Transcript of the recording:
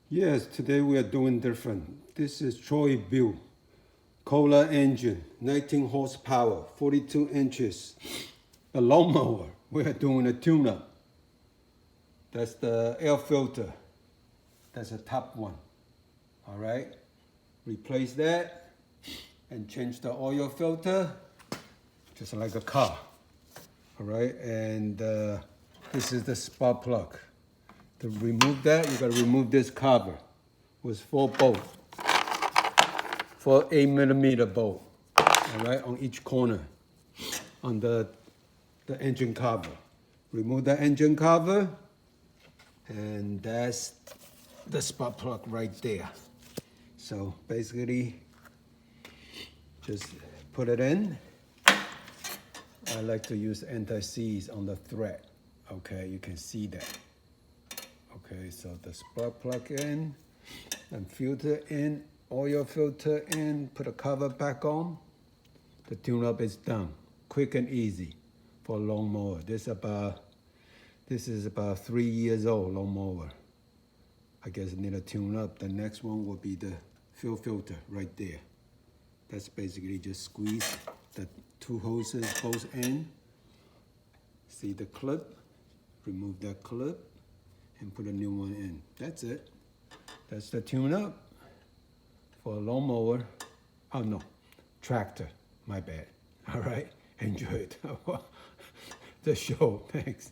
Yes, today we are doing different. This is Troy Bilt, Kohler engine, 19 horsepower, 42 inches. A lawnmower. We are doing a tune-up. That's the air filter. That's the top one. All right. Replace that and change the oil filter, just like a car. All right. And this is the spark plug. To remove that, you gotta remove this cover with 4 bolts, 4 8mm bolt, all right, on each corner, on the engine cover. Remove the engine cover, and that's the spark plug right there. So basically, just put it in. I like to use anti-seize on the thread. Okay, you can see that. Okay, so the spark plug in, and filter in, oil filter in, put a cover back on. The tune-up is done. Quick and easy for a lawnmower. This is about 3 years old lawnmower. I guess it need a tune-up. The next one will be the fuel filter right there. That's basically just squeeze the 2 hoses both in. See the clip? Remove that clip and put a new one in. That's it. That's the tune-up for a lawnmower. Oh no, tractor, my bad. All right, enjoy it. The show, thanks.